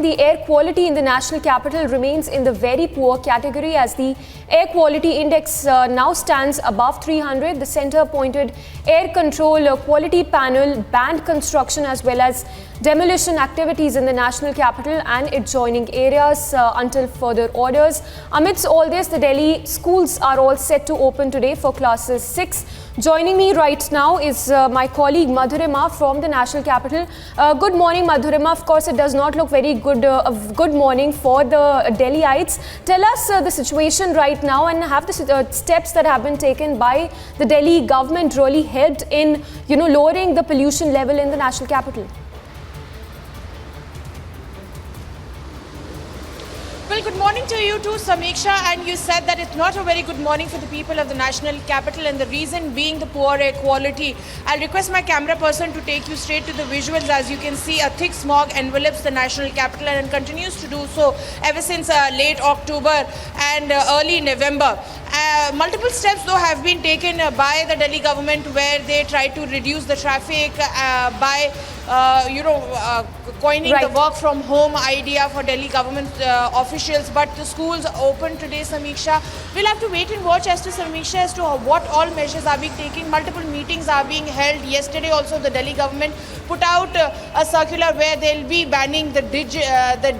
the air quality in the national capital remains in the very poor category as the air quality index now stands above 300. The center-appointed air control quality panel banned construction as well as demolition activities in the national capital and its joining areas until further orders. Amidst all this, the Delhi schools are all set to open today for classes 6. Joining me right now is my colleague Madhurima from the national capital. Good morning, Madhurima. Of course, it does not look very good. Good morning for the Delhiites. Tell us the situation right now, and have the steps that have been taken by the Delhi government really helped in, lowering the pollution level in the national capital? Well, good morning to you too, Samiksha. And you said that it's not a very good morning for the people of the national capital, and the reason being the poor air quality. I'll request my camera person to take you straight to the visuals. As you can see, a thick smog envelops the national capital and continues to do so ever since late October and early November. Multiple steps though have been taken by the Delhi government where they try to reduce the traffic by coining the work from home idea for Delhi government officials. But the schools open today, Samiksha. We'll have to wait and watch as to what all measures are being taken. Multiple meetings are being held. Yesterday also the Delhi government put out a circular where they'll be banning the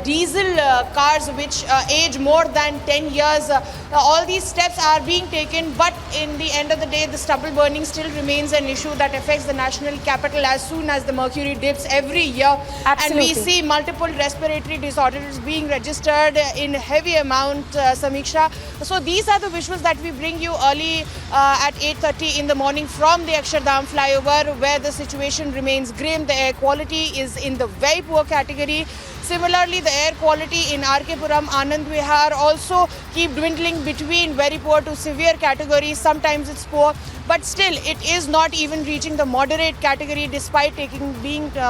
diesel cars which age more than 10 years. All these steps are being taken, but in the end of the day, the stubble burning still remains an issue that affects the national capital as soon as the mercury dips every year. Absolutely. And we see multiple respiratory disorders being registered in heavy amount, Samiksha. So these are the visuals that we bring you early at 8:30 in the morning from the Akshardham flyover, where the situation remains grim. The air quality is in the very poor category. Similarly, the air quality in R.K. Puram, Anand Vihar also keep dwindling between very poor to severe categories. Sometimes it's poor, but still it is not even reaching the moderate category despite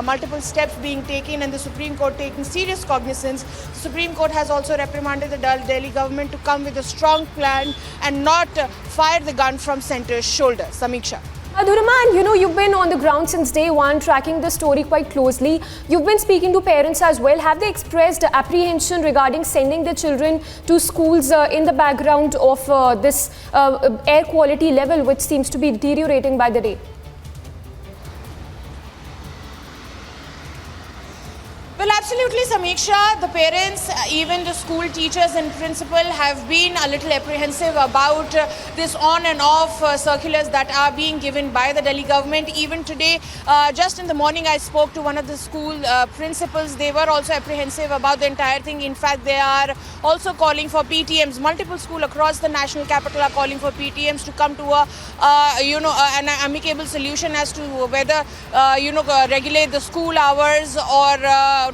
multiple steps being taken and the Supreme Court taking serious cognizance. The Supreme Court has also reprimanded the Delhi government to come with a strong plan and not fire the gun from centre's shoulder. Samiksha. Madhurima, and you've been on the ground since day one, tracking the story quite closely. You've been speaking to parents as well. Have they expressed apprehension regarding sending their children to schools in the background of this air quality level, which seems to be deteriorating by the day? Well, absolutely, Samiksha. The parents, even the school teachers and principal have been a little apprehensive about this on and off circulars that are being given by the Delhi government. Even today, just in the morning, I spoke to one of the school principals. They were also apprehensive about the entire thing. In fact, they are also calling for PTMs. Multiple schools across the national capital are calling for PTMs to come to an amicable solution as to whether, regulate the school hours or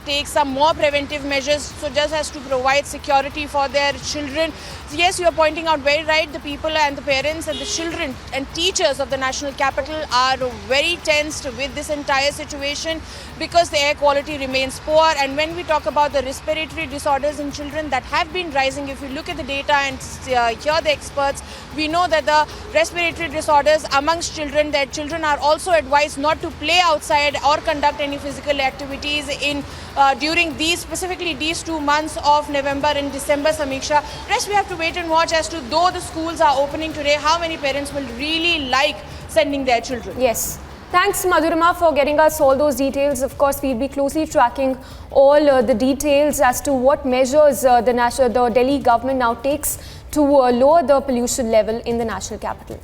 take some more preventive measures, so just as to provide security for their children. Yes, you are pointing out very right. The people and the parents and the children and teachers of the national capital are very tensed with this entire situation because the air quality remains poor. And when we talk about the respiratory disorders in children that have been rising, if you look at the data and hear the experts, we know that the respiratory disorders amongst children, their children are also advised not to play outside or conduct any physical activities during specifically these 2 months of November and December, Samiksha. Rest we have to wait and watch as to, though the schools are opening today, how many parents will really like sending their children. Yes. Thanks, Madhurima, for getting us all those details. Of course, we'll be closely tracking all the details as to what measures the Delhi government now takes to lower the pollution level in the national capital.